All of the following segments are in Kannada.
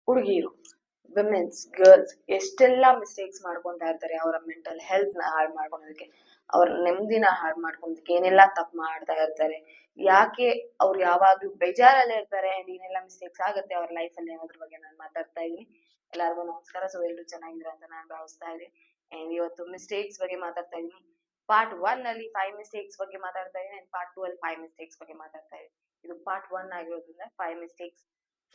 ಹುಡುಗಿರು, ವಿಮೆನ್ಸ್, ಗರ್ಲ್ಸ್ ಎಷ್ಟೆಲ್ಲಾ ಮಿಸ್ಟೇಕ್ಸ್ ಮಾಡ್ಕೊಂತಾ ಇರ್ತಾರೆ. ಅವರ ಮೆಂಟಲ್ ಹೆಲ್ತ್ ನ ಹಾಳು ಮಾಡ್ಕೊಳೋದಕ್ಕೆ, ಅವ್ರ ನೆಮ್ಮದಿನ ಹಾಳು ಮಾಡ್ಕೊಳೋದಕ್ಕೆ ಏನೆಲ್ಲಾ ತಪ್ಪು ಮಾಡ್ತಾ ಇರ್ತಾರೆ. ಯಾಕೆ ಅವ್ರು ಯಾವಾಗ್ಲೂ ಬೇಜಾರಲ್ಲೇ ಇರ್ತಾರೆ ಅಂಡ್ ಏನೆಲ್ಲಾ ಮಿಸ್ಟೇಕ್ಸ್ ಆಗುತ್ತೆ ಅವ್ರ ಲೈಫ್ ಅಲ್ಲಿ ಅನ್ನೋದ್ರ ಬಗ್ಗೆ ನಾನು ಮಾತಾಡ್ತಾ ಇದೀನಿ. ಎಲ್ಲರಿಗೂ ನಮಸ್ಕಾರ. ಸೊ ಎಲ್ರು ಚೆನ್ನಾಗಿದ್ರ ಅಂತ ನಾನು ಭಾವಿಸ್ತಾ ಇದೀನಿ. ಅಂಡ್ ಇವತ್ತು ಮಿಸ್ಟೇಕ್ಸ್ ಬಗ್ಗೆ ಮಾತಾಡ್ತಾ ಇದೀನಿ. ಪಾರ್ಟ್ 1 ಅಲ್ಲಿ 5 ಮಿಸ್ಟೇಕ್ಸ್ ಬಗ್ಗೆ ಮಾತಾಡ್ತಾ ಇದೀನಿ ಅಂಡ್ ಪಾರ್ಟ್ 2 ಅಲ್ಲಿ 5 ಮಿಸ್ಟೇಕ್ಸ್ ಬಗ್ಗೆ ಮಾತಾಡ್ತಾ ಇದೀನಿ. ಇದು ಪಾರ್ಟ್ 1 ಆಗಿರೋದ್ರಿಂದ 5 ಮಿಸ್ಟೇಕ್ಸ್,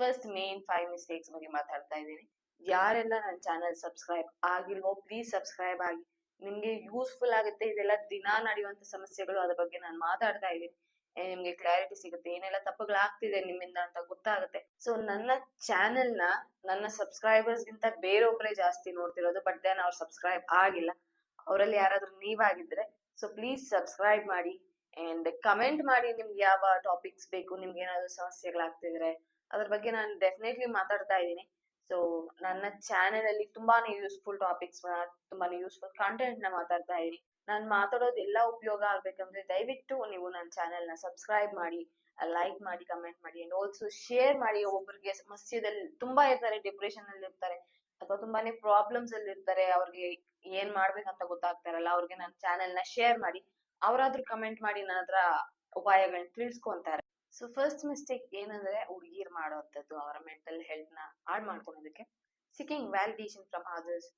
ಫಸ್ಟ್ ಮೇನ್ 5 ಮಿಸ್ಟೇಕ್ಸ್ ಬಗ್ಗೆ ಮಾತಾಡ್ತಾ ಇದ್ದೀನಿ. ಯಾರೆಲ್ಲ ನನ್ನ ಚಾನಲ್ ಸಬ್ಸ್ಕ್ರೈಬ್ ಆಗಿಲ್ವೋ ಪ್ಲೀಸ್ ಸಬ್ಸ್ಕ್ರೈಬ್ ಆಗಿ. ನಿಮ್ಗೆ ಯೂಸ್ಫುಲ್ ಆಗುತ್ತೆ. ಇದೆಲ್ಲ ದಿನಾ ನಡೆಯುವಂತ ಸಮಸ್ಯೆಗಳು, ಅದ್ರ ಬಗ್ಗೆ ನಾನು ಮಾತಾಡ್ತಾ ಇದ್ದೀನಿ. ನಿಮ್ಗೆ ಕ್ಲಾರಿಟಿ ಸಿಗುತ್ತೆ, ಏನೆಲ್ಲ ತಪ್ಪುಗಳಾಗ್ತಿದೆ ನಿಮ್ಮಿಂದ ಅಂತ ಗೊತ್ತಾಗುತ್ತೆ. ಸೊ ನನ್ನ ಚಾನೆಲ್ ನ ನನ್ನ ಸಬ್ಸ್ಕ್ರೈಬರ್ಸ್ ಗಿಂತ ಬೇರೊಬ್ರೆ ಜಾಸ್ತಿ ನೋಡ್ತಿರೋದು, ಬಟ್ ದೆನ್ ಅವ್ರು ಸಬ್ಸ್ಕ್ರೈಬ್ ಆಗಿಲ್ಲ. ಅವರಲ್ಲಿ ಯಾರಾದ್ರೂ ನೀವಾಗಿದ್ರೆ ಸೊ ಪ್ಲೀಸ್ ಸಬ್ಸ್ಕ್ರೈಬ್ ಮಾಡಿ ಅಂಡ್ ಕಮೆಂಟ್ ಮಾಡಿ. ನಿಮ್ಗೆ ಯಾವ ಟಾಪಿಕ್ಸ್ ಬೇಕು, ನಿಮ್ಗೆ ಏನಾದ್ರು ಸಮಸ್ಯೆಗಳಾಗ್ತಿದ್ರೆ ಅದ್ರ ಬಗ್ಗೆ ನಾನು ಡೆಫಿನೆಟ್ಲಿ ಮಾತಾಡ್ತಾ ಇದ್ದೀನಿ. ಸೊ ನನ್ನ ಚಾನೆಲ್ ಅಲ್ಲಿ ತುಂಬಾನೇ ಯೂಸ್ಫುಲ್ ಟಾಪಿಕ್ಸ್, ತುಂಬಾನೇ ಯೂಸ್ಫುಲ್ ಕಂಟೆಂಟ್ ನ ಮಾತಾಡ್ತಾ ಇದೀನಿ. ನಾನು ಮಾತಾಡೋದು ಎಲ್ಲ ಉಪಯೋಗ ಆಗ್ಬೇಕಂದ್ರೆ ದಯವಿಟ್ಟು ನೀವು ನನ್ನ ಚಾನೆಲ್ ನ ಸಬ್ಸ್ಕ್ರೈಬ್ ಮಾಡಿ, ಲೈಕ್ ಮಾಡಿ, ಕಮೆಂಟ್ ಮಾಡಿ ಅಂಡ್ ಆಲ್ಸೋ ಶೇರ್ ಮಾಡಿ. ಒಬ್ಬರಿಗೆ ಸಮಸ್ಯೆದಲ್ಲಿ ತುಂಬಾ ಇರ್ತಾರೆ, ಡಿಪ್ರೆಷನ್ ಅಲ್ಲಿ ಇರ್ತಾರೆ ಅಥವಾ ತುಂಬಾನೇ ಪ್ರಾಬ್ಲಮ್ಸ್ ಅಲ್ಲಿ ಇರ್ತಾರೆ, ಅವ್ರಿಗೆ ಏನ್ ಮಾಡ್ಬೇಕಂತ ಗೊತ್ತಾಗ್ತಾರಲ್ಲ, ಅವ್ರಿಗೆ ನನ್ನ ಚಾನೆಲ್ ನ ಶೇರ್ ಮಾಡಿ. ಅವರಾದ್ರೂ ಕಮೆಂಟ್ ಮಾಡಿ ನನ್ನ ಹತ್ರ ಉಪಾಯಗಳನ್ನ ತಿಳಿಸ್ಕೊಂತಾರೆ. ಸೊ ಫಸ್ಟ್ ಮಿಸ್ಟೇಕ್ ಏನಂದ್ರೆ ಹುಡುಗಿರ್ ಮಾಡುವಂತದ್ದು ಅವರ ಮೆಂಟಲ್ ಹೆಲ್ತ್ ನ ಹಾಳು ಮಾಡ್ಕೊಳೋದಕ್ಕೆ, ಸಿಕ್ಕಿಂಗ್ ವ್ಯಾಲಿಡೇಷನ್ ಫ್ರಮ್ ಅದರ್ಸ್.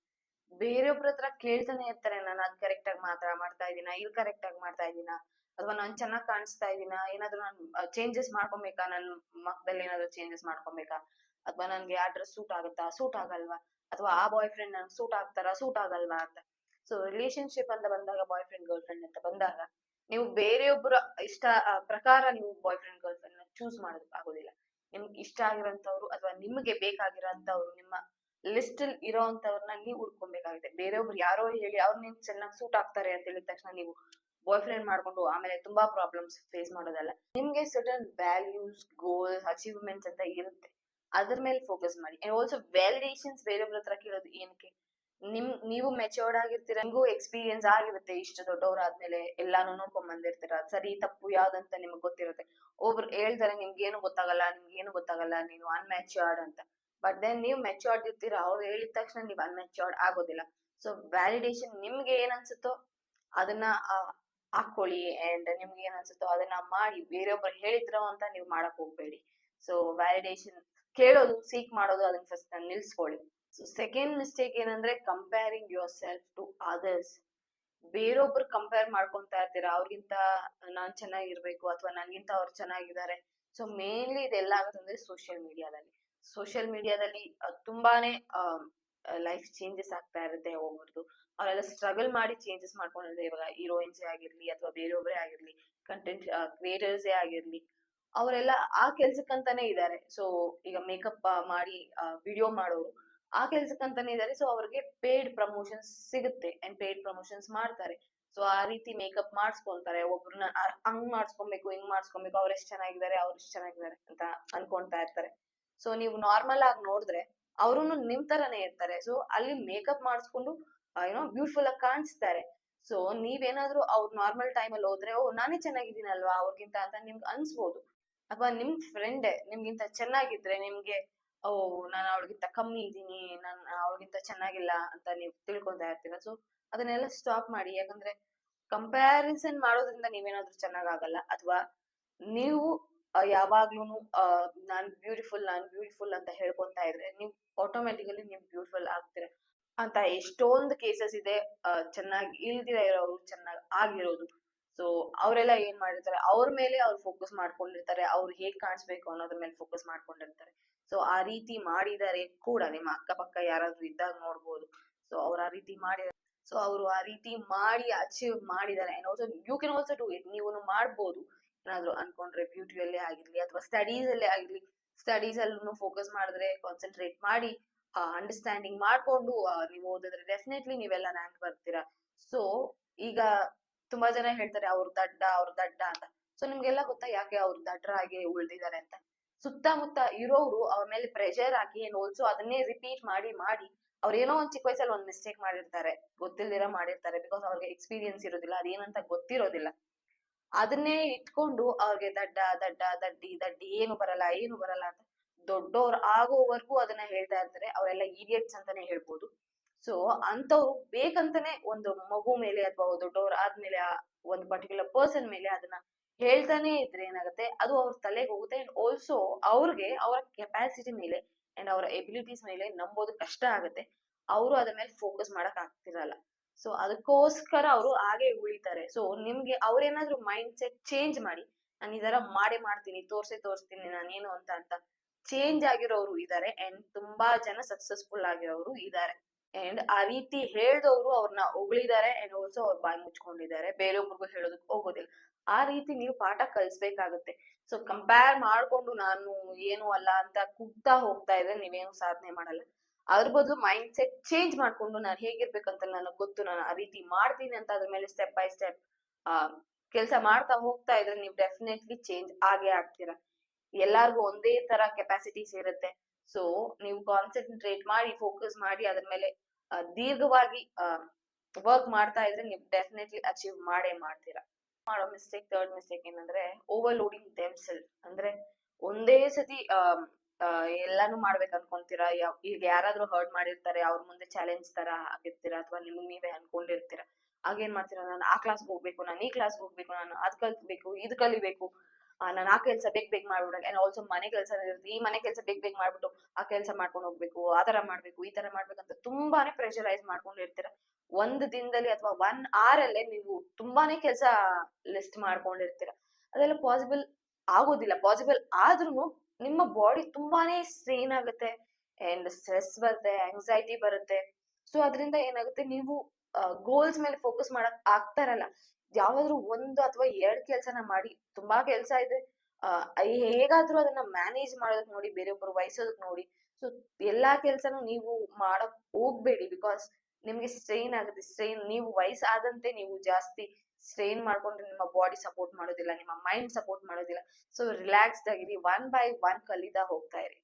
ಬೇರೆಯೊಬ್ರ ಹತ್ರ ಕೇಳ್ತಾನೆ ಇರ್ತಾರೆ, ನಾನು ಅದ್ ಕರೆಕ್ಟ್ ಆಗಿ ಮಾಡ್ತಾ ಇದೀನ, ಇದು ಕರೆಕ್ಟ್ ಆಗಿ ಮಾಡ್ತಾ ಇದೀನ, ಅಥವಾ ನಾನ್ ಚೆನ್ನಾಗ್ ಕಾಣಿಸ್ತಾ ಇದೀನ, ಏನಾದ್ರು ನಾನು ಚೇಂಜಸ್ ಮಾಡ್ಕೊಬೇಕಾ, ನನ್ ಮಕ್ಕದಲ್ಲಿ ಏನಾದ್ರು ಚೇಂಜಸ್ ಮಾಡ್ಕೊಬೇಕಾ, ಅಥವಾ ನನ್ಗೆ ಆ ಡ್ರೆಸ್ ಸೂಟ್ ಆಗುತ್ತಾ, ಸೂಟ್ ಆಗಲ್ವಾ, ಅಥವಾ ಆ ಬಾಯ್ ಫ್ರೆಂಡ್ ನನ್ಗೆ ಸೂಟ್ ಆಗ್ತಾರಾ, ಸೂಟ್ ಆಗಲ್ವಾ ಅಂತ. ಸೊ ರಿಲೇಶನ್ಶಿಪ್ ಅಂತ ಬಂದಾಗ, ಬಾಯ್ ಫ್ರೆಂಡ್ ಗರ್ಲ್ ಫ್ರೆಂಡ್ ಅಂತ ಬಂದಾಗ, ನೀವು ಬೇರೆಯೊಬ್ಬರ ಇಷ್ಟ ಪ್ರಕಾರ ನೀವು ಬಾಯ್ ಫ್ರೆಂಡ್ ಗರ್ಲ್ ಫ್ರೆಂಡ್ ನ ಚೂಸ್ ಮಾಡೋದಕ್ಕೆ ಆಗೋದಿಲ್ಲ. ನಿಮ್ಗೆ ಇಷ್ಟ ಆಗಿರೋಂಥವ್ರು ಅಥವಾ ನಿಮ್ಗೆ ಬೇಕಾಗಿರೋಂಥವ್ರು, ನಿಮ್ಮ ಲಿಸ್ಟ್ ಅಲ್ಲಿ ಇರೋಂಥವ್ರನ್ನ ನೀವು ಹುಡ್ಕೊಬೇಕಾಗುತ್ತೆ. ಬೇರೆಯೊಬ್ರು ಯಾರೋ ಹೇಳಿ ಅವ್ರು ನಿಮ್ಗೆ ಚೆನ್ನಾಗಿ ಸೂಟ್ ಆಗ್ತಾರೆ ಅಂತ ಹೇಳಿದ ತಕ್ಷಣ ನೀವು ಬಾಯ್ ಫ್ರೆಂಡ್ ಮಾಡ್ಕೊಂಡು ಆಮೇಲೆ ತುಂಬಾ ಪ್ರಾಬ್ಲಮ್ಸ್ ಫೇಸ್ ಮಾಡೋದಲ್ಲ. ನಿಮ್ಗೆ ಸರ್ಟನ್ ವ್ಯಾಲ್ಯೂಸ್, ಗೋಲ್ಸ್, ಅಚೀವ್ಮೆಂಟ್ಸ್ ಅಂತ ಇರುತ್ತೆ, ಅದ್ರ ಮೇಲೆ ಫೋಕಸ್ ಮಾಡಿ. ಅಂಡ್ ಆಲ್ಸೋ ವ್ಯಾಲಿಡೇಷನ್ಸ್ ಬೇರೆಯೊಬ್ರ ಹತ್ರ ಕೇಳೋದು ಏನಕ್ಕೆ? ನೀವು ಮೆಚೂರ್ಡ್ ಆಗಿರ್ತೀರ, ನಿಮ್ಗೂ ಎಕ್ಸ್ಪೀರಿಯನ್ಸ್ ಆಗಿರುತ್ತೆ, ಇಷ್ಟು ದೊಡ್ಡವರಾದ್ಮೇಲೆ ಎಲ್ಲಾನು ನೋಡ್ಕೊಂಡ್ ಬಂದಿರ್ತೀರ, ಸರಿ ತಪ್ಪು ಯಾವ್ದಂತ ನಿಮ್ಗೆ ಗೊತ್ತಿರುತ್ತೆ. ಒಬ್ರು ಹೇಳ್ತಾರೆ ನಿಮ್ಗೇನು ಗೊತ್ತಾಗಲ್ಲ, ನೀನು ಅನ್ಮ್ಯಾಚ್ಯೂರ್ಡ್ ಅಂತ. ಬಟ್ ದೆನ್ ನೀವು ಮೆಚೂರ್ಡ್ ಇರ್ತೀರಾ, ಅವ್ರು ಹೇಳಿದ ತಕ್ಷಣ ನೀವು ಅನ್ಮ್ಯಾಚ್ಯೂರ್ಡ್ ಆಗೋದಿಲ್ಲ. ಸೊ ವ್ಯಾಲಿಡೇಷನ್ ನಿಮ್ಗೆ ಏನ್ ಅನ್ಸುತ್ತೋ ಅದನ್ನ ಹಾಕೊಳ್ಳಿ ಅಂಡ್ ನಿಮ್ಗೆ ಏನ್ ಅನ್ಸುತ್ತೋ ಅದನ್ನ ಮಾಡಿ. ಬೇರೆಯೊಬ್ರು ಹೇಳಿದ್ರು ಅಂತ ನೀವು ಮಾಡಕ್ ಹೋಗ್ಬೇಡಿ. ಸೊ ವ್ಯಾಲಿಡೇಷನ್ ಕೇಳೋದು, ಸೀಕ್ ಮಾಡೋದು, ಅದನ್ನ ಫಸ್ಟ್ ನಿಲ್ಸ್ಕೊಳ್ಳಿ. ಸೊ ಸೆಕೆಂಡ್ ಮಿಸ್ಟೇಕ್ ಏನಂದ್ರೆ comparing yourself to others. ಬೇರೊಬ್ರು ಕಂಪೇರ್ ಮಾಡ್ಕೊಂತಾ ಇರ್ತೀರಾ, ಅವ್ರಿಗಿಂತ ನಾನ್ ಚೆನ್ನಾಗಿರ್ಬೇಕು ಅಥವಾ ನನ್ಗಿಂತ ಅವ್ರು ಚೆನ್ನಾಗಿದ್ದಾರೆ. ಸೊ ಮೇನ್ಲಿ ಇದೆಲ್ಲ ಆಗುತ್ತಂದ್ರೆ ಸೋಷಿಯಲ್ ಮೀಡಿಯಾದಲ್ಲಿ ತುಂಬಾನೇ ಲೈಫ್ ಚೇಂಜಸ್ ಆಗ್ತಾ ಇರುತ್ತೆ ಒಬ್ಬರದು. ಅವರೆಲ್ಲ ಸ್ಟ್ರಗಲ್ ಮಾಡಿ ಚೇಂಜಸ್ ಮಾಡ್ಕೊಂಡಿರ್ತಾರೆ. ಇವಾಗ ಹೀರೋಯಿನ್ಸ್ ಆಗಿರ್ಲಿ ಅಥವಾ ಬೇರೆಯೊಬ್ಬರೇ ಆಗಿರ್ಲಿ, ಕಂಟೆಂಟ್ ಕ್ರಿಯೇಟರ್ಸೇ ಆಗಿರ್ಲಿ, ಅವರೆಲ್ಲ ಆ ಕೆಲ್ಸಕ್ಕಂತಾನೆ ಇದ್ದಾರೆ. ಸೊ ಈಗ ಮೇಕಪ್ ಮಾಡಿ ವಿಡಿಯೋ ಮಾಡೋರು ಆ ಕೆಲ್ಸಕ್ಕಂತಾನೆ ಇದ್ದಾರೆ. ಸೊ ಅವ್ರಿಗೆ ಪೇಡ್ ಪ್ರಮೋಷನ್ಸ್ ಸಿಗುತ್ತೆ ಅಂಡ್ ಪೇಡ್ ಪ್ರಮೋಷನ್ಸ್ ಮಾಡ್ತಾರೆ. ಸೊ ಆ ರೀತಿ ಮೇಕಪ್ ಮಾಡಿಸ್ಕೊಂತಾರೆ. ಒಬ್ರನ್ನ ಹಂಗ್ ಮಾಡಿಸ್ಕೊಬೇಕು, ಹಿಂಗ್ ಮಾಡಿಸ್ಕೊಬೇಕು, ಅವ್ರ ಎಷ್ಟ್ ಚೆನ್ನಾಗಿದ್ದಾರೆ ಅಂತ ಅನ್ಕೊಂತಾ ಇರ್ತಾರೆ. ಸೊ ನೀವು ನಾರ್ಮಲ್ ಆಗಿ ನೋಡಿದ್ರೆ ಅವ್ರುನು ನಿಮ್ ತರಾನೇ ಇರ್ತಾರೆ. ಸೊ ಅಲ್ಲಿ ಮೇಕಪ್ ಮಾಡಿಸ್ಕೊಂಡು ಏನೋ ಬ್ಯೂಟಿಫುಲ್ ಆಗಿ ಕಾಣಿಸ್ತಾರೆ. ಸೊ ನೀವೇನಾದ್ರೂ ಅವ್ರ ನಾರ್ಮಲ್ ಟೈಮ್ ಅಲ್ಲಿ ಹೋದ್ರೆ, ಓ ನಾನೇ ಚೆನ್ನಾಗಿದ್ದೀನಲ್ವಾ ಅವ್ರಿಗಿಂತ ಅಂತ ನಿಮ್ಗೆ ಅನ್ಸ್ಬೋದು. ಅಥವಾ ನಿಮ್ ಫ್ರೆಂಡ್ ನಿಮ್ಗಿಂತ ಚೆನ್ನಾಗಿದ್ರೆ ನಿಮ್ಗೆ, ಓ ನಾನು ಅವಳಿಗಿಂತ ಕಮ್ಮಿ ಇದ್ದೀನಿ, ನಾನು ಅವಳಿಗಿಂತ ಚೆನ್ನಾಗಿಲ್ಲ ಅಂತ ನೀವು ತಿಳ್ಕೊತಾ ಇರ್ತೀರ. ಸೊ ಅದನ್ನೆಲ್ಲ ಸ್ಟಾಪ್ ಮಾಡಿ. ಯಾಕಂದ್ರೆ ಕಂಪ್ಯಾರಿಸನ್ ಮಾಡೋದ್ರಿಂದ ನೀವೇನಾದ್ರೂ ಚೆನ್ನಾಗಾಗಲ್ಲ. ಅಥವಾ ನೀವು ಯಾವಾಗ್ಲೂನು ನಾನ್ ಬ್ಯೂಟಿಫುಲ್ ಅಂತ ಹೇಳ್ಕೊಂತಾ ಇದ್ರೆ ನೀವು ಆಟೋಮೆಟಿಕಲಿ ನೀವು ಬ್ಯೂಟಿಫುಲ್ ಆಗ್ತೀರ ಅಂತ ಎಷ್ಟೊಂದು ಕೇಸಸ್ ಇದೆ. ಚೆನ್ನಾಗಿ ಇಲ್ದಿರ ಇರೋರು ಚೆನ್ನಾಗಿ ಆಗಿರೋದು. ಸೊ ಅವರೆಲ್ಲ ಏನ್ ಮಾಡಿರ್ತಾರೆ, ಅವ್ರ ಮೇಲೆ ಅವ್ರು ಫೋಕಸ್ ಮಾಡ್ಕೊಂಡಿರ್ತಾರೆ, ಅವ್ರು ಹೇಗ್ ಕಾಣಿಸ್ಬೇಕು ಅನ್ನೋದ್ರ ಮೇಲೆ ಫೋಕಸ್ ಮಾಡ್ಕೊಂಡಿರ್ತಾರೆ. ಸೊ ಆ ರೀತಿ ಮಾಡಿದರೆ ಕೂಡ ನಿಮ್ಮ ಅಕ್ಕಪಕ್ಕ ಯಾರಾದ್ರೂ ಇದ್ದಾಗ ನೋಡ್ಬೋದು. ಸೊ ಅವ್ರು ಆ ರೀತಿ ಮಾಡಿದಾರೆ. ಸೊ ಅವರು ಆ ರೀತಿ ಮಾಡಿ ಅಚೀವ್ ಮಾಡಿದ್ದಾರೆ. And also you can also do it. ನೀವು ಮಾಡ್ಬೋದು ಏನಾದ್ರು ಅನ್ಕೊಂಡ್ರೆ, ಬ್ಯೂಟಿಯಲ್ಲೇ ಆಗಿರ್ಲಿ ಅಥವಾ ಸ್ಟಡೀಸ್ ಅಲ್ಲೇ ಆಗಿರ್ಲಿ. ಸ್ಟಡೀಸ್ ಅಲ್ಲೂ ಫೋಕಸ್ ಮಾಡಿದ್ರೆ, ಕಾನ್ಸಂಟ್ರೇಟ್ ಮಾಡಿ ಅಂಡರ್ಸ್ಟ್ಯಾಂಡಿಂಗ್ ಮಾಡ್ಕೊಂಡು ನೀವು ಓದಿದ್ರೆ ಡೆಫಿನೆಟ್ಲಿ ನೀವೆಲ್ಲ ರ್ಯಾಂಕ್ ಬರ್ತೀರಾ. ಸೊ ಈಗ ತುಂಬಾ ಜನ ಹೇಳ್ತಾರೆ ಅವ್ರು ದಡ್ಡ ಅಂತ. ಸೊ ನಿಮ್ಗೆಲ್ಲ ಗೊತ್ತಾ ಯಾಕೆ ಅವ್ರು ದಡ್ಡರಾಗಿ ಉಳ್ದಿದ್ದಾರೆ ಅಂತ? ಸುತ್ತಮುತ್ತ ಇರೋರು ಅವ್ರ ಮೇಲೆ ಪ್ರೆಷರ್ ಹಾಕಿ ಅಂಡ್ ಆಲ್ಸೋ ಅದನ್ನೇ ರಿಪೀಟ್ ಮಾಡಿ ಅವ್ರ ಏನೋ ಒಂದ್ ಚಿಕ್ಕ ವಯಸ್ಸಲ್ಲಿ ಒಂದ್ ಮಿಸ್ಟೇಕ್ ಮಾಡಿರ್ತಾರೆ, ಗೊತ್ತಿಲ್ದಿರ ಮಾಡಿರ್ತಾರೆ. ಬಿಕಾಸ್ ಅವ್ರಿಗೆ ಎಕ್ಸ್ಪೀರಿಯನ್ಸ್ ಇರೋದಿಲ್ಲ, ಅದೇನಂತ ಗೊತ್ತಿರೋದಿಲ್ಲ. ಅದನ್ನೇ ಇಟ್ಕೊಂಡು ಅವ್ರಿಗೆ ದಡ್ಡಿ ಏನು ಬರಲ್ಲ ಅಂತ ದೊಡ್ಡವ್ರು ಆಗೋವರೆಗೂ ಅದನ್ನ ಹೇಳ್ತಾ ಇರ್ತಾರೆ, ಅವರೆಲ್ಲ ಇಡಿಯಟ್ಸ್ ಅಂತಾನೆ ಹೇಳ್ಬೋದು. ಸೊ ಅಂತವ್ರು ಬೇಕಂತಾನೆ ಒಂದು ಮಗು ಮೇಲೆ ಅಥವಾ ದೊಡ್ಡವ್ರು ಆದ್ಮೇಲೆ ಒಂದು ಪರ್ಟಿಕ್ಯುಲರ್ ಪರ್ಸನ್ ಮೇಲೆ ಅದನ್ನ ಹೇಳ್ತಾನೆ ಇದ್ರೆ ಏನಾಗುತ್ತೆ, ಅದು ಅವ್ರ ತಲೆಗೆ ಹೋಗುತ್ತೆ. ಅಂಡ್ ಆಲ್ಸೋ ಅವ್ರಿಗೆ ಅವರ ಕೆಪಾಸಿಟಿ ಮೇಲೆ ಅಂಡ್ ಅವರ ಎಬಿಲಿಟೀಸ್ ಮೇಲೆ ನಂಬೋದು ಕಷ್ಟ ಆಗುತ್ತೆ. ಅವರು ಅದ್ರ ಮೇಲೆ ಫೋಕಸ್ ಮಾಡಕ್ ಆಗ್ತಿರಲ್ಲ. ಸೊ ಅದಕ್ಕೋಸ್ಕರ ಅವರು ಹಾಗೆ ಉಳಿತಾರೆ. ಸೊ ನಿಮ್ಗೆ ಅವ್ರೇನಾದ್ರೂ ಮೈಂಡ್ ಸೆಟ್ ಚೇಂಜ್ ಮಾಡಿ, ನಾನು ಈ ತರ ಮಾಡೇ ಮಾಡ್ತೀನಿ, ತೋರಿಸ್ತೀನಿ ನಾನೇನು ಅಂತ ಚೇಂಜ್ ಆಗಿರೋರು ಇದಾರೆ. ಅಂಡ್ ತುಂಬಾ ಜನ ಸಕ್ಸಸ್ಫುಲ್ ಆಗಿರೋರು ಇದಾರೆ. ಅಂಡ್ ಆ ರೀತಿ ಹೇಳ್ದವ್ರು ಅವ್ರನ್ನ ಹೊಗಳಿದ್ದಾರೆ ಅಂಡ್ ಆಲ್ಸೋ ಅವ್ರ ಬಾಯಿ ಮುಚ್ಕೊಂಡಿದ್ದಾರೆ, ಬೇರೆಯೊಬ್ರಿಗೂ ಹೇಳೋದಕ್ಕೆ ಹೋಗೋದಿಲ್ಲ. ಆ ರೀತಿ ನೀವು ಪಾಠ ಕಲಿಸ್ಬೇಕಾಗುತ್ತೆ. ಸೊ ಕಂಪೇರ್ ಮಾಡ್ಕೊಂಡು ನಾನು ಏನು ಅಲ್ಲ ಅಂತ ಕುಗ್ತಾ ಹೋಗ್ತಾ ಇದ್ರೆ ನೀವೇನು ಸಾಧನೆ ಮಾಡಲ್ಲ. ಅದ್ರ ಬದಲು ಮೈಂಡ್ ಸೆಟ್ ಚೇಂಜ್ ಮಾಡ್ಕೊಂಡು ನಾನು ಹೇಗಿರ್ಬೇಕಂತ ನನಗೆ ಗೊತ್ತು, ನಾನು ಆ ರೀತಿ ಮಾಡ್ತೀನಿ ಅಂತ ಅದ್ರ ಮೇಲೆ ಸ್ಟೆಪ್ ಬೈ ಸ್ಟೆಪ್ ಕೆಲಸ ಮಾಡ್ತಾ ಹೋಗ್ತಾ ಇದ್ರೆ ನೀವು ಡೆಫಿನೆಟ್ಲಿ ಚೇಂಜ್ ಆಗೇ ಆಗ್ತೀರಾ. ಎಲ್ಲಾರ್ಗು ಒಂದೇ ತರ ಕೆಪಾಸಿಟೀಸ್ ಇರುತ್ತೆ. ಸೊ ನೀವು ಕಾನ್ಸಂಟ್ರೇಟ್ ಮಾಡಿ, ಫೋಕಸ್ ಮಾಡಿ ಅದ್ರ ಮೇಲೆ ದೀರ್ಘವಾಗಿ ವರ್ಕ್ ಮಾಡ್ತಾ ಇದ್ರೆ ನೀವು ಡೆಫಿನೆಟ್ಲಿ ಅಚೀವ್ ಮಾಡೇ ಮಾಡ್ತೀರಾ. ಮಾಡೋ ಮಿಸ್ಟೇಕ್, ಥರ್ಡ್ ಮಿಸ್ಟೇಕ್ ಏನಂದ್ರೆ ಓವರ್ಲೋಡಿಂಗ್ ದೆಮ್ ಸೆಲ್ಫ್. ಅಂದ್ರೆ ಒಂದೇ ಸತಿ ಎಲ್ಲಾನು ಮಾಡ್ಬೇಕು ಅನ್ಕೊಂತೀರಾ. ಈಗ ಯಾರಾದ್ರೂ ಹರ್ಟ್ ಮಾಡಿರ್ತಾರೆ, ಅವ್ರ ಮುಂದೆ ಚಾಲೆಂಜ್ ತರ ಆಗಿರ್ತೀರಾ, ಅಥವಾ ನಿಮ್ಗೆ ನೀವೇ ಅನ್ಕೊಂಡಿರ್ತೀರಾ. ಆಗೇನ್ ಮಾಡ್ತೀರಾ, ನಾನು ಆ ಕ್ಲಾಸ್ಗೆ ಹೋಗ್ಬೇಕು, ನಾನು ಈ ಕ್ಲಾಸ್ಗೆ ಹೋಗ್ಬೇಕು, ನಾನು ಅದ್ ಕಲ್ತ್ಬೇಕು, ಇದು ಕಲಿಬೇಕು, ನಾನು ಆ ಕೆಲ್ಸ ಬೇಗ ಮಾಡ್ಬಿಡಲ್ಲ. ಅಂಡ್ ಆಲ್ಸೋ ಮನೆ ಕೆಲಸ ಇರುತ್ತೆ, ಈ ಮನೆ ಕೆಲಸ ಬೇಗ ಮಾಡ್ಬಿಟ್ಟು ಆ ಕೆಲಸ ಮಾಡ್ಕೊಂಡು ಹೋಗ್ಬೇಕು, ಆ ತರ ಮಾಡ್ಬೇಕು, ಈ ತರ ಮಾಡ್ಬೇಕಂತ ತುಂಬಾನೇ ಪ್ರೆಷರೈಸ್ ಮಾಡ್ಕೊಂಡಿರ್ತೀರ. ಒಂದ್ ದಿನದಲ್ಲಿ ಅಥವಾ 1 hour ಅಲ್ಲೇ ನೀವು ತುಂಬಾನೇ ಕೆಲಸ ಲಿಸ್ಟ್ ಮಾಡ್ಕೊಂಡಿರ್ತೀರ. ಅದೆಲ್ಲ ಪಾಸಿಬಲ್ ಆಗೋದಿಲ್ಲ. ಪಾಸಿಬಲ್ ಆದ್ರೂ ನಿಮ್ಮ ಬಾಡಿ ತುಂಬಾನೇ ಸ್ಟ್ರೈನ್ ಆಗುತ್ತೆ ಅಂಡ್ ಸ್ಟ್ರೆಸ್ ಬರುತ್ತೆ, ಆಂಗ್ಸೈಟಿ ಬರುತ್ತೆ. ಸೊ ಅದರಿಂದ ಏನಾಗುತ್ತೆ, ನೀವು ಗೋಲ್ಸ್ ಮೇಲೆ ಫೋಕಸ್ ಮಾಡಕ್ ಆಗ್ತಾ ಇರಲ್ಲ. ಯಾವ್ದಾದ್ರು ಒಂದು ಅಥವಾ 2 ಕೆಲ್ಸನ ಮಾಡಿ, ತುಂಬಾ ಕೆಲ್ಸ ಇದೆ ಹೇಗಾದ್ರೂ ಅದನ್ನ ಮ್ಯಾನೇಜ್ ಮಾಡೋದಕ್ ನೋಡಿ, ಬೇರೆಯೊಬ್ಬರು ವಹಿಸೋದಕ್ ನೋಡಿ. ಸೊ ಎಲ್ಲಾ ಕೆಲ್ಸನೂ ನೀವು ಮಾಡಕ್ ಹೋಗ್ಬೇಡಿ, ಬಿಕಾಸ್ ನಿಮ್ಗೆ ಸ್ಟ್ರೈನ್ ಆಗುತ್ತೆ. ಸ್ಟ್ರೈನ್ ನೀವು ವಯಸ್ಸಾದಂತೆ ನೀವು ಜಾಸ್ತಿ ಸ್ಟ್ರೈನ್ ಮಾಡ್ಕೊಂಡ್ರೆ ನಿಮ್ಮ ಬಾಡಿ ಸಪೋರ್ಟ್ ಮಾಡೋದಿಲ್ಲ, ನಿಮ್ಮ ಮೈಂಡ್ ಸಪೋರ್ಟ್ ಮಾಡೋದಿಲ್ಲ. ಸೊ ರಿಲ್ಯಾಕ್ಸ್ಡ್ ಆಗಿರಿ, 1 by 1 ಕಲಿತಾ ಹೋಗ್ತಾ ಇರಿ.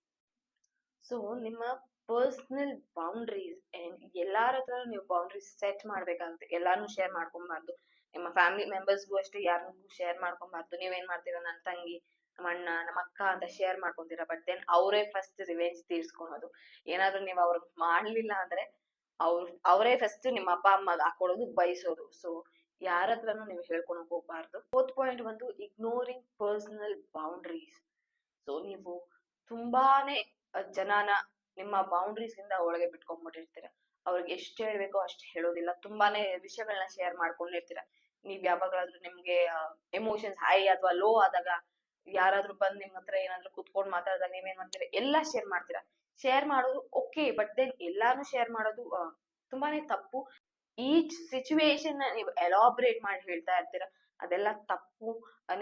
ಸೊ ನಿಮ್ಮ ಪರ್ಸನಲ್ ಬೌಂಡ್ರೀಸ್ ಎಲ್ಲಾರ ಹತ್ರ ನೀವು ಬೌಂಡ್ರೀಸ್ ಸೆಟ್ ಮಾಡ್ಬೇಕಾಗುತ್ತೆ. ಎಲ್ಲಾನು ಶೇರ್ ಮಾಡ್ಕೊಬಾರ್ದು. ನಿಮ್ಮ ಫ್ಯಾಮಿಲಿ ಮೆಂಬರ್ಸ್ಗೂ ಅಷ್ಟೇ ಯಾರಿಗೂ ಶೇರ್ ಮಾಡ್ಕೊಬಾರ್ದು. ನೀವೇನ್ ಮಾಡ್ತೀರಾ, ನನ್ನ ತಂಗಿ, ನಮ್ಮ ಅಣ್ಣ, ನಮ್ಮ ಅಕ್ಕ ಅಂತ ಶೇರ್ ಮಾಡ್ಕೊಂತೀರಾ. ಬಟ್ ದೆನ್ ಅವರೇ ಫಸ್ಟ್ ರಿವೆಂಜ್ ತೀರ್ಸ್ಕೊಳೋದು. ಏನಾದ್ರೂ ನೀವು ಅವ್ರಿಗೆ ಮಾಡ್ಲಿಲ್ಲ ಅಂದ್ರೆ ಅವರೇ ಫಸ್ಟ್ ನಿಮ್ಮ ಅಪ್ಪ ಅಮ್ಮ ಹಾಕೊಳ್ಳೋದು, ಬಯಸೋದು. ಸೊ ಯಾರ ಹತ್ರನು ನೀವು ಹೇಳ್ಕೊಳಕ್ ಹೋಗ್ಬಾರ್ದು. 4th ಪಾಯಿಂಟ್ ಬಂದು ಇಗ್ನೋರಿಂಗ್ ಪರ್ಸನಲ್ ಬೌಂಡ್ರೀಸ್. ಸೊ ನೀವು ತುಂಬಾನೇ ಜನನ ನಿಮ್ಮ ಬೌಂಡ್ರೀಸ್ ಇಂದ ಒಳಗೆ ಬಿಟ್ಕೊಂಡ್ಬಿಟ್ಟಿರ್ತೀರ. ಅವ್ರಿಗೆ ಎಷ್ಟು ಹೇಳ್ಬೇಕೋ ಅಷ್ಟು ಹೇಳೋದಿಲ್ಲ. ತುಂಬಾನೇ ವಿಷಯಗಳನ್ನ ಶೇರ್ ಮಾಡ್ಕೊಂಡಿರ್ತೀರ. ನೀವ್ ಯಾವಾಗಾದ್ರೂ ನಿಮ್ಗೆ ಎಮೋಷನ್ಸ್ ಹೈ ಅಥವಾ ಲೋ ಆದಾಗ, ಯಾರಾದ್ರೂ ಬಂದ್ ನಿಮ್ ಹತ್ರ ಏನಾದ್ರು ಕುತ್ಕೊಂಡ್ ಮಾತಾಡಿದಾಗ ನೀವೇನ್ ಮಾಡ್ತೀರಾ, ಎಲ್ಲಾ ಶೇರ್ ಮಾಡ್ತೀರಾ. ಶೇರ್ ಮಾಡೋದು ಓಕೆ, ಬಟ್ ದೆನ್ ಎಲ್ಲಾನು ಶೇರ್ ಮಾಡೋದು ತುಂಬಾನೇ ತಪ್ಪು. ಈಚ್ ಸಿಚುವೇಶನ್ ನೀವು ಎಲಾಬ್ರೇಟ್ ಮಾಡಿ ಹೇಳ್ತಾ ಇರ್ತೀರಾ, ಅದೆಲ್ಲ ತಪ್ಪು.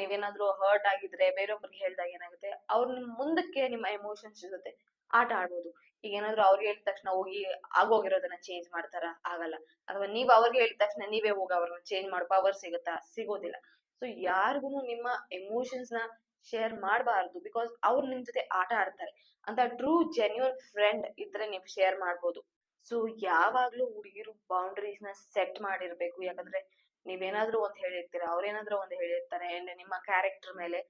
ನೀವೇನಾದ್ರೂ ಹರ್ಟ್ ಆಗಿದ್ರೆ ಬೇರೊಬ್ರಿಗೆ ಹೇಳ್ದಾಗ ಏನಾಗುತ್ತೆ, ಅವ್ರ ಮುಂದಕ್ಕೆ ನಿಮ್ಮ ಎಮೋಷನ್ಸ್ ಜೊತೆ ಆಟ ಆಡ್ಬೋದು. ಈಗ ಏನಾದ್ರು ಅವ್ರಿಗೆ ಹೇಳಿದ ತಕ್ಷಣ ಹೋಗಿ ಆಗೋಗಿರೋದನ್ನ ಚೇಂಜ್ ಮಾಡ್ತಾರ, ಆಗಲ್ಲ. ಅಥವಾ ನೀವ್ ಅವ್ರಿಗೆ ಹೇಳಿದ ತಕ್ಷಣ ನೀವೇ ಹೋಗಿ ಅವ್ರನ್ನ ಚೇಂಜ್ ಮಾಡೋ ಪವರ್ ಸಿಗುತ್ತಾ, ಸಿಗೋದಿಲ್ಲ. ಸೊ ಯಾರಿಗೂ ನಿಮ್ಮ ಎಮೋಷನ್ಸ್ ನ ಶೇರ್ ಮಾಡಬಾರ್ದು, ಬಿಕಾಸ್ ಅವ್ರು ನಿಮ್ ಜೊತೆ ಆಟ ಆಡ್ತಾರೆ. ಅಂತ ಟ್ರೂ ಜೆನ್ಯೂನ್ ಫ್ರೆಂಡ್ ಇದ್ರೆ ನೀವು ಶೇರ್ ಮಾಡ್ಬೋದು. ಸೊ ಯಾವಾಗ್ಲೂ ಹುಡುಗಿರು ಬೌಂಡ್ರೀಸ್ ನ ಸೆಟ್ ಮಾಡಿರ್ಬೇಕು. ಯಾಕಂದ್ರೆ ನೀವೇನಾದ್ರೂ ಒಂದ್ ಹೇಳಿರ್ತೀರ, ಅವ್ರೇನಾದ್ರೂ ಒಂದ್ ಹೇಳಿರ್ತಾರೆ, ಅಂಡ್ ನಿಮ್ಮ ಕ್ಯಾರೆಕ್ಟರ್ ಮೇಲೆ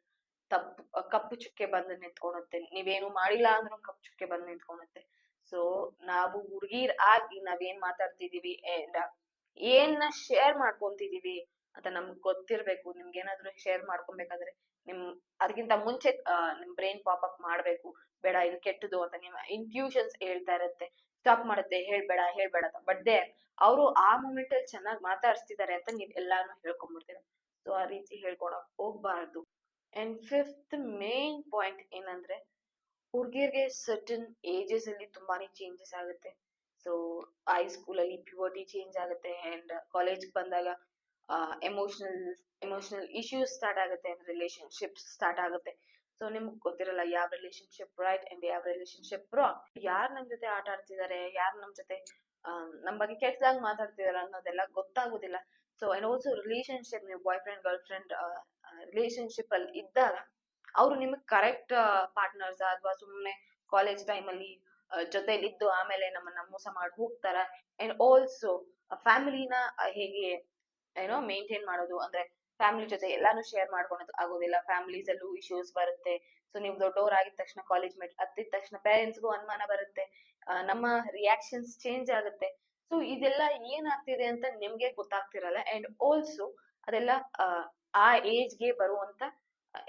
ಕಪ್ಪು ಚುಕ್ಕೆ ಬಂದು ನಿಂತ್ಕೊಳುತ್ತೆ. ನೀವೇನು ಮಾಡಿಲ್ಲ ಅಂದ್ರೂ ಕಪ್ಪು ಚುಕ್ಕೆ ಬಂದು ನಿಂತ್ಕೊಳುತ್ತೆ. ಸೊ ನಾವು ಹುಡುಗಿರ್ ಆಗಿ ನಾವೇನ್ ಮಾತಾಡ್ತಿದೀವಿ ಅಂಡ್ ಏನ್ನ ಶೇರ್ ಮಾಡ್ಕೊಂತಿದೀವಿ ಅಂತ ನಮ್ಗ್ ಗೊತ್ತಿರ್ಬೇಕು. ನಿಮ್ಗೆ ಏನಾದ್ರು ಶೇರ್ ಮಾಡ್ಕೊಬೇಕಾದ್ರೆ ಅದಕ್ಕಿಂತ ಮುಂಚೆ ನಿಮ್ ಬ್ರೈನ್ ಪಾಪ್ ಅಪ್ ಮಾಡ್ಬೇಕು. ಬೇಡ, ಇದು ಕೆಟ್ಟದು ಅಂತ ನಿಮ್ಮ ಇಂಟ್ಯೂಷನ್ಸ್ ಹೇಳ್ತಾ ಇರುತ್ತೆ, ಸ್ಟಾಪ್ ಮಾಡುತ್ತೆ, ಹೇಳ್ಬೇಡ ಅಂತ. ಬಟ್ ದೆನ್ ಅವರು ಆ ಮೂಮೆಂಟ್ ಅಲ್ಲಿ ಚೆನ್ನಾಗಿ ಮಾತಾಡ್ಸ್ತಿದ್ದಾರೆ ಅಂತ ನೀವ್ ಎಲ್ಲಾನು ಹೇಳ್ಕೊಂಡ್ಬಿಡ್ತೀರ. ಸೊ ಆ ರೀತಿ ಹೇಳ್ಕೊಳಕ್ ಹೋಗ್ಬಾರ್ದು. ಅಂಡ್ 5th ಮೇನ್ ಪಾಯಿಂಟ್ ಏನಂದ್ರೆ, ಹುಡುಗಿಯರಿಗೆ ಸರ್ಟನ್ ಏಜಸ್ ಅಲ್ಲಿ ತುಂಬಾನೇ ಚೇಂಜಸ್ ಆಗುತ್ತೆ. ಸೊ ಹೈಸ್ಕೂಲ್ ಅಲ್ಲಿ ಪ್ಯೂಬರ್ಟಿ ಚೇಂಜ್ ಆಗುತ್ತೆ, ಅಂಡ್ ಕಾಲೇಜ್ ಬಂದಾಗ ಎಮೋಷನಲ್ ಇಶ್ಯೂಸ್ ಸ್ಟಾರ್ಟ್ ಆಗುತ್ತೆ, ಅಂಡ್ ರಿಲೇಶನ್ಶಿಪ್ ಸ್ಟಾರ್ಟ್ ಆಗುತ್ತೆ. ಸೊ ನಿಮ್ಗೆ ಗೊತ್ತಿರಲ್ಲ ಯಾವ ರಿಲೇಶನ್ಶಿಪ್ ರೈಟ್ ಅಂಡ್ ಯಾವ ರಿಲೇಶನ್ಶಿಪ್ ರಾಂಗ್. ಯಾರು ನಮ್ ಜೊತೆ ಆಟ ಆಡ್ತಿದ್ದಾರೆ, ಯಾರು ನಮ್ ಜೊತೆ ನಮ್ ಬಗ್ಗೆ ಕೆಟ್ಟದಾಗ ಮಾತಾಡ್ತಿದಾರೆ ಅನ್ನೋದೆಲ್ಲ ಗೊತ್ತಾಗೋದಿಲ್ಲ. ಸೊ ಅಂಡ್ ಆಲ್ಸೋ ರಿಲೇಶನ್ಶಿಪ್, ನೀವು boy friend girl friend relationship ಅಲ್ಲಿ ಇದ್ದಾಗ ಅವ್ರು ನಿಮಗ್ ಕರೆಕ್ಟ್ ಪಾರ್ಟ್ನರ್ಸ್ ಅಥವಾ ಸುಮ್ನೆ ಕಾಲೇಜ್ ಟೈಮ್ ಅಲ್ಲಿ ಜೊತೆಲಿದ್ದು ಆಮೇಲೆ ನಮ್ಮನ್ನ ಮೋಸ ಮಾಡಿ ಹೋಗ್ತಾರ. ಅಂಡ್ ಆಲ್ಸೋ ಫ್ಯಾಮಿಲಿನ ಹೇಗೆ ಮೇಂಟೈನ್ ಮಾಡೋದು, ಅಂದ್ರೆ ಫ್ಯಾಮಿಲಿ ಜೊತೆ ಎಲ್ಲಾನು ಶೇರ್ ಮಾಡ್ಕೊಳೋದು ಆಗೋದಿಲ್ಲ. ಫ್ಯಾಮಿಲೀಸ್ ಅಲ್ಲೂ ಇಶ್ಯೂಸ್ ಬರುತ್ತೆ, ಸೊ ನೀವು ದೊಡ್ಡವರಾಗಿದ ತಕ್ಷಣ ಕಾಲೇಜ್ ಮೇಟ್ ಹತ್ತಿದ ತಕ್ಷಣ ಪೇರೆಂಟ್ಸ್ಗೂ ಅನುಮಾನ ಬರುತ್ತೆ, ನಮ್ಮ ರಿಯಾಕ್ಷನ್ಸ್ ಚೇಂಜ್ ಆಗುತ್ತೆ. ಸೊ ಇದೆಲ್ಲ ಏನಾಗ್ತಿದೆ ಅಂತ ನಿಮ್ಗೆ ಗೊತ್ತಾಗ್ತಿರಲ್ಲ. ಅಂಡ್ ಆಲ್ಸೋ ಅದೆಲ್ಲ ಆ ಏಜ್ಗೆ ಬರುವಂತ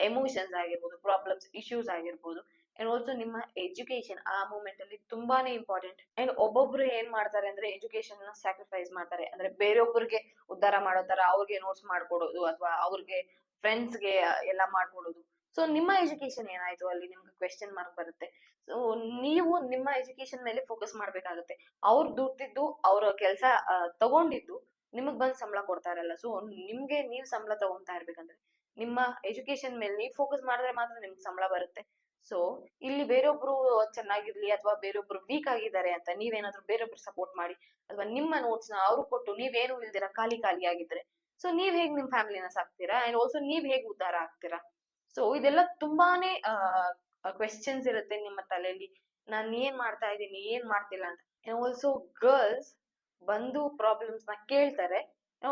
ಎಮೋಷನ್ಸ್ ಆಗಿರ್ಬೋದು, ಪ್ರಾಬ್ಲಮ್ಸ್, ಇಶ್ಯೂಸ್ ಆಗಿರ್ಬೋದು. ಅಂಡ್ ಆಲ್ಸೋ ನಿಮ್ಮ ಎಜುಕೇಶನ್ ಆ ಮೂಮೆಂಟ್ ಅಲ್ಲಿ ತುಂಬಾನೇ ಇಂಪಾರ್ಟೆಂಟ್. ಅಂಡ್ ಒಬ್ಬೊಬ್ರು ಏನ್ ಮಾಡ್ತಾರೆ ಅಂದ್ರೆ ಎಜುಕೇಶನ್ ನ ಸ್ಯಾಕ್ರಿಫೈಸ್ ಮಾಡ್ತಾರೆ, ಅಂದ್ರೆ ಬೇರೊಬ್ಬರಿಗೆ ಉದ್ಧಾರ ಮಾಡೋ ತರ ಅವ್ರಿಗೆ ನೋಟ್ಸ್ ಮಾಡ್ಕೊಡೋದು ಅಥವಾ ಅವ್ರಿಗೆ ಫ್ರೆಂಡ್ಸ್ಗೆ ಎಲ್ಲ ಮಾಡ್ಕೊಡೋದು. ಸೊ ನಿಮ್ಮ ಎಜುಕೇಶನ್ ಏನಾಯ್ತು ಅಲ್ಲಿ ನಿಮ್ಗೆ ಕ್ವೆಶ್ಚನ್ ಮಾರ್ಕ್ ಬರುತ್ತೆ. ಸೊ ನೀವು ನಿಮ್ಮ ಎಜುಕೇಶನ್ ಮೇಲೆ ಫೋಕಸ್ ಮಾಡ್ಬೇಕಾಗುತ್ತೆ. ಅವ್ರು ದುಡ್ದಿದ್ದು ಅವ್ರ ಕೆಲಸ ತಗೊಂಡಿದ್ದು ನಿಮಗ್ ಬಂದ್ ಸಂಬಳ ಕೊಡ್ತಾ ಇರಲ್ಲ. ಸೊ ನಿಮ್ಗೆ ನೀವ್ ಸಂಬಳ ತಗೊಂತಾ ಇರ್ಬೇಕಂದ್ರೆ ನಿಮ್ಮ ಎಜುಕೇಶನ್ ಮೇಲೆ ನೀವ್ ಫೋಕಸ್ ಮಾಡಿದ್ರೆ ಮಾತ್ರ ನಿಮ್ಗೆ ಸಂಬಳ ಬರುತ್ತೆ. ಸೊ ಇಲ್ಲಿ ಬೇರೊಬ್ರು ಚೆನ್ನಾಗಿರ್ಲಿ ಅಥವಾ ಬೇರೊಬ್ರು ವೀಕ್ ಆಗಿದ್ದಾರೆ ಅಂತ ನೀವೇನಾದ್ರೂ ಬೇರೊಬ್ರು ಸಪೋರ್ಟ್ ಮಾಡಿ ಅಥವಾ ನಿಮ್ಮ ನೋಟ್ಸ್ ನ ಅವ್ರು ಕೊಟ್ಟು ನೀವೇನು ಇಲ್ದಿರ ಖಾಲಿ ಖಾಲಿ ಆಗಿದ್ರೆ ಸೊ ನೀವ್ ಹೇಗ್ ನಿಮ್ ಫ್ಯಾಮಿಲಿನ ಸಾಕ್ತೀರಾ? ಅಂಡ್ ಆಲ್ಸೋ ನೀವ್ ಹೇಗ್ ಉದ್ಧಾರ ಆಗ್ತೀರಾ? ಸೊ ಇದೆಲ್ಲ ತುಂಬಾನೇ ಕ್ವೆಶ್ಚನ್ಸ್ ಇರುತ್ತೆ ನಿಮ್ಮ ತಲೆಯಲ್ಲಿ, ನಾನ್ ಏನ್ ಮಾಡ್ತಾ ಇದ್ದೀನಿ, ಏನ್ ಮಾಡ್ತಿಲ್ಲ ಅಂತ. ಅಂಡ್ ಆಲ್ಸೋ ಗರ್ಲ್ಸ್ ಬಂದು ಪ್ರಾಬ್ಲಮ್ಸ್ ನ ಕೇಳ್ತಾರೆ,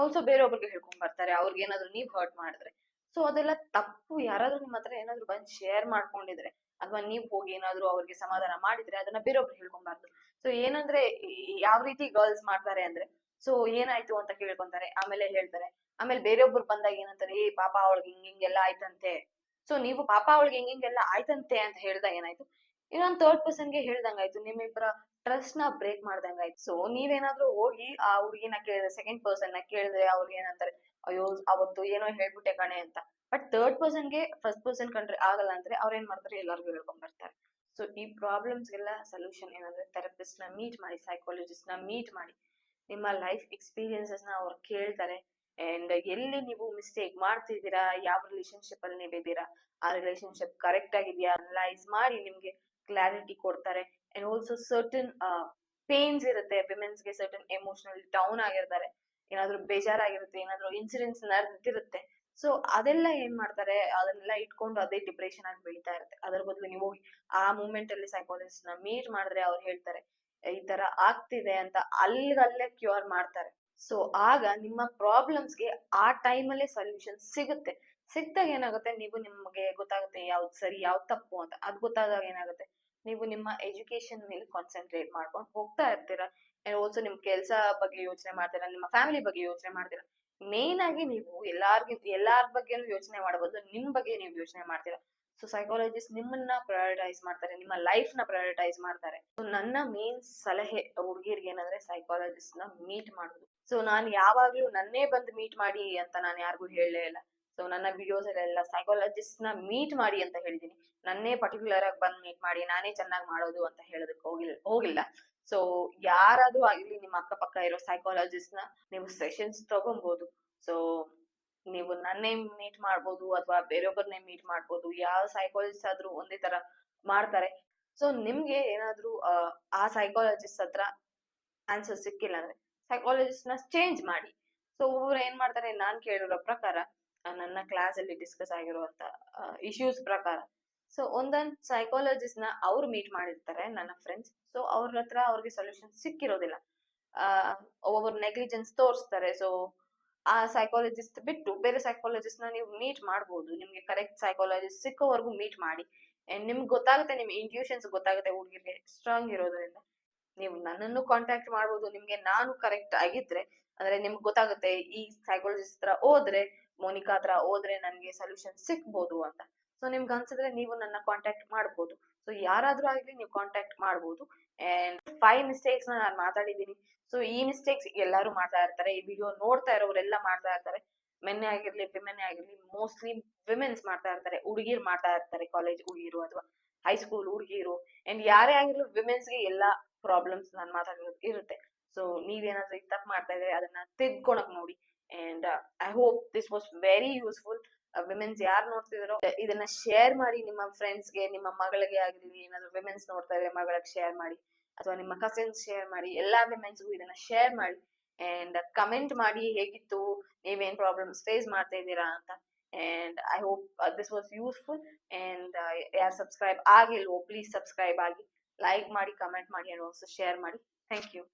ಆಲ್ಸೋ ಬೇರೊಬ್ರಿಗೆ ಹೇಳ್ಕೊಂಡ್ ಬರ್ತಾರೆ ಅವ್ರಿಗೆ ಏನಾದ್ರು ನೀವ್ ಹರ್ಟ್ ಮಾಡಿದ್ರೆ. ಸೊ ಅದೆಲ್ಲ ತಪ್ಪು. ಯಾರಾದ್ರೂ ನಿಮ್ಮ ಹತ್ರ ಏನಾದ್ರು ಬಂದ್ ಶೇರ್ ಮಾಡ್ಕೊಂಡಿದ್ರೆ ಅಥವಾ ನೀವ್ ಹೋಗಿ ಏನಾದ್ರು ಅವ್ರಿಗೆ ಸಮಾಧಾನ ಮಾಡಿದ್ರೆ ಅದನ್ನ ಬೇರೊಬ್ರಿಗೆ ಹೇಳ್ಕೊಂಬಾರ್ದು. ಸೊ ಏನಂದ್ರೆ ಯಾವ ರೀತಿ ಗರ್ಲ್ಸ್ ಮಾಡ್ತಾರೆ ಅಂದ್ರೆ, ಸೊ ಏನಾಯ್ತು ಅಂತ ಕೇಳ್ಕೊಂತಾರೆ, ಆಮೇಲೆ ಹೇಳ್ತಾರೆ, ಆಮೇಲೆ ಬೇರೊಬ್ರು ಬಂದಾಗ ಏನಂತಾರೆ, ಏ ಪಾಪ ಅವಳಿಗೆ ಹಿಂಗೆಲ್ಲ ಆಯ್ತಂತೆ. ಸೊ ನೀವು ಪಾಪ ಅವಳಿಗೆ ಹಿಂಗೆಲ್ಲ ಆಯ್ತಂತೆ ಅಂತ ಹೇಳ್ದಾಗ ಏನಾಯ್ತು, ಇನ್ನೊಂದ್ ಥರ್ಡ್ ಪರ್ಸನ್ಗೆ ಹೇಳ್ದಂಗಾಯ್ತು, ನಿಮ್ಮಿಬ್ಬರ ಟ್ರಸ್ಟ್ ನ ಬ್ರೇಕ್ ಮಾಡ್ದಂಗಾಯ್ತು. ಸೊ ನೀವೇನಾದ್ರೂ ಹೋಗಿ ಆ ಹುಡುಗಿನ ಕೇಳಿದ್ರೆ, ಸೆಕೆಂಡ್ ಪರ್ಸನ್ ನ ಕೇಳಿದ್ರೆ ಅವ್ರಿಗೆ ಏನಂತಾರೆ, ಅಯ್ಯೋ ಅವತ್ತು ಏನೋ ಹೇಳ್ಬಿಟ್ಟೆ ಕಣೆ ಅಂತ. ಬಟ್ ಥರ್ಡ್ ಪರ್ಸನ್ಗೆ ಫಸ್ಟ್ ಪರ್ಸನ್ ಕಂಡ್ರೆ ಆಗಲ್ಲ ಅಂದ್ರೆ ಅವ್ರ ಏನ್ ಮಾಡ್ತಾರೆ, ಎಲ್ಲರಿಗೂ ಹೇಳ್ಕೊಂಡ್ ಬರ್ತಾರೆ. ಸೊ ಈ ಪ್ರಾಬ್ಲಮ್ಸ್ ಗೆಲ್ಲ ಸೊಲ್ಯೂಷನ್ ಏನಂದ್ರೆ ಥೆರಪಿಸ್ಟ್ ನ ಮೀಟ್ ಮಾಡಿ, ಸೈಕಾಲಜಿಸ್ಟ್ ನ ಮೀಟ್ ಮಾಡಿ, ನಿಮ್ಮ ಲೈಫ್ ಎಕ್ಸ್ಪೀರಿಯನ್ಸಸ್ ನ ಅವ್ರು ಕೇಳ್ತಾರೆ. ಅಂಡ್ ಎಲ್ಲಿ ನೀವು ಮಿಸ್ಟೇಕ್ ಮಾಡ್ತಿದ್ದೀರಾ, ಯಾವ ರಿಲೇಶನ್ಶಿಪ್ ಅಲ್ಲಿ ನೀವಿದ್ದೀರಾ, ಆ ರಿಲೇಶನ್ಶಿಪ್ ಕರೆಕ್ಟ್ ಆಗಿದೆಯಾ ಅನಲೈಸ್ ಮಾಡಿ ನಿಮ್ಗೆ ಕ್ಲಾರಿಟಿ ಕೊಡ್ತಾರೆ. ಅಂಡ್ ಆಲ್ಸೋ ಸರ್ಟನ್ ಪೇನ್ಸ್ ಇರುತ್ತೆ, ವಿಮೆನ್ಸ್ ಗೆ ಸರ್ಟನ್ ಎಮೋಷನಲಿ ಡೌನ್ ಆಗಿರ್ತಾರೆ, ಏನಾದ್ರು ಬೇಜಾರಾಗಿರುತ್ತೆ, ಏನಾದ್ರು ಇನ್ಸಿಡೆಂಟ್ಸ್ ನಡೆದಿರುತ್ತೆ. ಸೊ ಅದೆಲ್ಲ ಏನ್ ಮಾಡ್ತಾರೆ, ಅದನ್ನೆಲ್ಲ ಇಟ್ಕೊಂಡು ಅದೇ ಡಿಪ್ರೆಷನ್ ಆಗಿ ಬೆಳೀತಾ ಇರುತ್ತೆ. ಅದ್ರ ಬದಲು ನೀವು ಹೋಗಿ ಆ ಮೂಮೆಂಟ್ ಅಲ್ಲಿ ಸೈಕಾಲಜಿಸ್ಟ್ ನ ಮೀಟ್ ಮಾಡಿದ್ರೆ ಅವ್ರು ಹೇಳ್ತಾರೆ ಈ ತರ ಆಗ್ತಿದೆ ಅಂತ, ಅಲ್ಲೇ ಕ್ಯೂರ್ ಮಾಡ್ತಾರೆ. ಸೊ ಆಗ ನಿಮ್ಮ ಪ್ರಾಬ್ಲಮ್ಸ್ಗೆ ಆ ಟೈಮಲ್ಲೇ ಸೊಲ್ಯೂಷನ್ ಸಿಗುತ್ತೆ. ಸಿಕ್ದಾಗ ಏನಾಗುತ್ತೆ, ನೀವು ನಿಮ್ಗೆ ಗೊತ್ತಾಗುತ್ತೆ ಯಾವ್ದು ಸರಿ ಯಾವ್ದು ತಪ್ಪು ಅಂತ. ಅದ್ ಗೊತ್ತಾದಾಗ ಏನಾಗುತ್ತೆ, ನೀವು ನಿಮ್ಮ ಎಜುಕೇಶನ್ ಮೇಲೆ ಕಾನ್ಸಂಟ್ರೇಟ್ ಮಾಡ್ಕೊಂಡು ಹೋಗ್ತಾ ಇರ್ತೀರಾ. ಅಂಡ್ ಆಲ್ಸೋ ನಿಮ್ ಕೆಲ್ಸ ಬಗ್ಗೆ ಯೋಚನೆ ಮಾಡ್ತೀರಾ, ನಿಮ್ಮ ಫ್ಯಾಮಿಲಿ ಬಗ್ಗೆ ಯೋಚನೆ ಮಾಡ್ತೀರಾ. ಮೇನ್ ಆಗಿ ನೀವು ಎಲ್ಲಾರ ಬಗ್ಗೆನೂ ಯೋಚನೆ ಮಾಡಬಹುದು, ನಿಮ್ ಬಗ್ಗೆ ನೀವು ಯೋಚನೆ ಮಾಡ್ತೀರಾ. ಸೊ ಸೈಕಾಲಜಿಸ್ಟ್ ನಿಮ್ಮನ್ನ ಪ್ರಯಾರಿಟೈಸ್ ಮಾಡ್ತಾರೆ, ನಿಮ್ಮ ಲೈಫ್ ನ ಪ್ರಯಾರಿಟೈಸ್ ಮಾಡ್ತಾರೆ. ಸೊ ನನ್ನ ಮೇನ್ ಸಲಹೆ ಹುಡುಗಿರ್ಗೆ ಏನಂದ್ರೆ ಸೈಕಾಲಜಿಸ್ಟ್ ನ ಮೀಟ್ ಮಾಡುದು. ಸೊ ನಾನು ಯಾವಾಗ್ಲೂ ನನ್ನೇ ಬಂದು ಮೀಟ್ ಮಾಡಿ ಅಂತ ನಾನು ಯಾರಿಗೂ ಹೇಳಲೇ ಇಲ್ಲ. ಸೊ ನನ್ನ ವಿಡಿಯೋಸ್ ಅಲ್ಲೆಲ್ಲ ಸೈಕಾಲಜಿಸ್ಟ್ ನ ಮೀಟ್ ಮಾಡಿ ಅಂತ ಹೇಳಿದೀನಿ. ನನ್ನೇ ಪರ್ಟಿಕ್ಯುಲರ್ ಆಗಿ ಬಂದ್ ಮೀಟ್ ಮಾಡಿ ನಾನೇ ಚೆನ್ನಾಗಿ ಮಾಡೋದು ಅಂತ ಹೇಳೋದಕ್ಕೆ ಹೋಗಿಲ್ಲ. ಸೊ ಯಾರಾದ್ರೂ ಆಗಿರ್ಲಿ, ನಿಮ್ಮ ಅಕ್ಕಪಕ್ಕ ಇರೋ ಸೈಕಾಲಜಿಸ್ಟ್ ನ ನೀವು ಸೆಷನ್ಸ್ ತಗೊಬಹುದು. ಸೊ ನೀವು ನನ್ನೇ ಮೀಟ್ ಮಾಡ್ಬೋದು ಅಥವಾ ಬೇರೊಬ್ಬರನ್ನೇ ಮೀಟ್ ಮಾಡ್ಬೋದು, ಯಾವ ಸೈಕಾಲಜಿಸ್ಟ್ ಆದ್ರೂ ಒಂದೇ ತರ ಮಾಡ್ತಾರೆ. ಸೊ ನಿಮ್ಗೆ ಏನಾದ್ರೂ ಆ ಸೈಕಾಲಜಿಸ್ಟ್ ಹತ್ರ ಆನ್ಸರ್ ಸಿಕ್ಕಿಲ್ಲ ಅಂದ್ರೆ ಸೈಕಾಲಜಿಸ್ಟ್ ನ ಚೇಂಜ್ ಮಾಡಿ. ಸೊ ಅವ್ರು ಏನ್ ಮಾಡ್ತಾರೆ, ನಾನ್ ಕೇಳಿರೋ ಪ್ರಕಾರ, ನನ್ನ ಕ್ಲಾಸ್ ಅಲ್ಲಿ ಡಿಸ್ಕಸ್ ಆಗಿರುವಂತ ಇಶ್ಯೂಸ್ ಪ್ರಕಾರ, ಸೊ ಒಂದೊಂದ್ ಸೈಕಾಲಜಿಸ್ಟ್ ನ ಅವ್ರು ಮೀಟ್ ಮಾಡಿರ್ತಾರೆ ನನ್ನ ಫ್ರೆಂಡ್ಸ್. ಸೊ ಅವ್ರ ಹತ್ರ ಅವ್ರಿಗೆ ಸೊಲ್ಯೂಷನ್ ಸಿಕ್ಕಿರೋದಿಲ್ಲ, ಒಬ್ಬೊಬ್ರು ನೆಗ್ಲಿಜೆನ್ಸ್ ತೋರಿಸ್ತಾರೆ. ಸೊ ಆ ಸೈಕಾಲಜಿಸ್ಟ್ ಬಿಟ್ಟು ಬೇರೆ ಸೈಕಾಲಜಿಸ್ಟ್ ನ ನೀವು ಮೀಟ್ ಮಾಡ್ಬೋದು. ನಿಮ್ಗೆ ಕರೆಕ್ಟ್ ಸೈಕಾಲಜಿಸ್ಟ್ ಸಿಕ್ಕೋವರೆಗೂ ಮೀಟ್ ಮಾಡಿ. ನಿಮ್ಗೆ ಗೊತ್ತಾಗುತ್ತೆ, ನಿಮ್ ಇಂಟ್ಯೂಷನ್ಸ್ ಗೊತ್ತಾಗುತ್ತೆ ಹುಡುಗಿರ್ಗೆ ಸ್ಟ್ರಾಂಗ್ ಇರೋದ್ರಿಂದ. ನೀವು ನನ್ನನ್ನು ಕಾಂಟ್ಯಾಕ್ಟ್ ಮಾಡ್ಬೋದು, ನಿಮ್ಗೆ ನಾನು ಕರೆಕ್ಟ್ ಆಗಿದ್ರೆ, ಅಂದ್ರೆ ನಿಮ್ಗೆ ಗೊತ್ತಾಗುತ್ತೆ ಈ ಸೈಕಾಲಜಿಸ್ಟ್ ಹತ್ರ ಹೋದ್ರೆ, ಮೋನಿಕಾ ಹತ್ರ ಹೋದ್ರೆ ನನ್ಗೆ ಸೊಲ್ಯೂಷನ್ ಸಿಕ್ಬೋದು ಅಂತ. ಸೊ ನಿಮ್ಗೆ ಅನ್ಸಿದ್ರೆ ನೀವು ನನ್ನ ಕಾಂಟ್ಯಾಕ್ಟ್ ಮಾಡ್ಬೋದು. ಸೊ ಯಾರಾದ್ರೂ ಆಗ್ಲಿ ನೀವು ಕಾಂಟ್ಯಾಕ್ಟ್ ಮಾಡ್ಬೋದು. ಅಂಡ್ 5 ಮಿಸ್ಟೇಕ್ಸ್ ನಾನು ಮಾತಾಡಿದೀನಿ. ಸೊ ಈ ಮಿಸ್ಟೇಕ್ಸ್ ಎಲ್ಲರೂ ಮಾಡ್ತಾ ಇರ್ತಾರೆ, ಈ ವಿಡಿಯೋ ನೋಡ್ತಾ ಇರೋರೆಲ್ಲ ಮಾಡ್ತಾ ಇರ್ತಾರೆ. ಮೆನ್ನೆ ಆಗಿರ್ಲಿ ವಿಮೆನ್ನೇ ಆಗಿರ್ಲಿ, ಮೋಸ್ಟ್ಲಿ ವಿಮೆನ್ಸ್ ಮಾಡ್ತಾ ಇರ್ತಾರೆ, ಹುಡುಗಿರು ಮಾಡ್ತಾ ಇರ್ತಾರೆ, ಕಾಲೇಜ್ ಹುಡುಗಿರು ಅಥವಾ ಹೈಸ್ಕೂಲ್ ಹುಡುಗಿರು. ಅಂಡ್ ಯಾರೇ ಆಗಿರ್ಲಿ ವಿಮೆನ್ಸ್ ಗೆ ಎಲ್ಲಾ ಪ್ರಾಬ್ಲಮ್ಸ್ ನಾನು ಮಾತಾಡಿರೋದು ಇರುತ್ತೆ. ಸೊ ನೀವೇನಾದ್ರೂ ತಪ್ಪು ಮಾಡ್ತಾ ಇದ್ರೆ ಅದನ್ನ ತಿದ್ಕೊಳಕ್ ನೋಡಿ. And I hope this was very useful. Women's ಯಾರು ನೋಡ್ತಿದಾರೋ ಇದನ್ನ ಶೇರ್ ಮಾಡಿ ನಿಮ್ಮ ಫ್ರೆಂಡ್ಸ್ ಗೆ, ನಿಮ್ಮ ಮಗಳಿಗೆ ಆಗಿರ್ಲಿ, ಏನಾದ್ರು ವಿಮೆನ್ಸ್ ನೋಡ್ತಾ ಇದ್ರೆ ಮಗಳಿಗೆ ಶೇರ್ ಮಾಡಿ, ಅಥವಾ ನಿಮ್ಮ ಕಸಿನ್ಸ್ ಶೇರ್ ಮಾಡಿ, ಎಲ್ಲಾ ವಿಮೆನ್ಸ್ಗೂ ಇದನ್ನ ಶೇರ್ ಮಾಡಿ. ಅಂಡ್ ಕಮೆಂಟ್ ಮಾಡಿ ಹೇಗಿತ್ತು, ನೀವೇನ್ ಪ್ರಾಬ್ಲಮ್ಸ್ ಫೇಸ್ ಮಾಡ್ತಾ ಇದ್ದೀರಾ ಅಂತ. And I hope this was useful. And ಯಾರು ಸಬ್ಸ್ಕ್ರೈಬ್ ಆಗಿಲ್ವೋ ಪ್ಲೀಸ್ ಸಬ್ಸ್ಕ್ರೈಬ್ ಆಗಿ, ಲೈಕ್ ಮಾಡಿ, ಕಮೆಂಟ್ ಮಾಡಿ, ಅಂಡ್ ಆಲ್ಸೋ ಶೇರ್ ಮಾಡಿ. Thank you.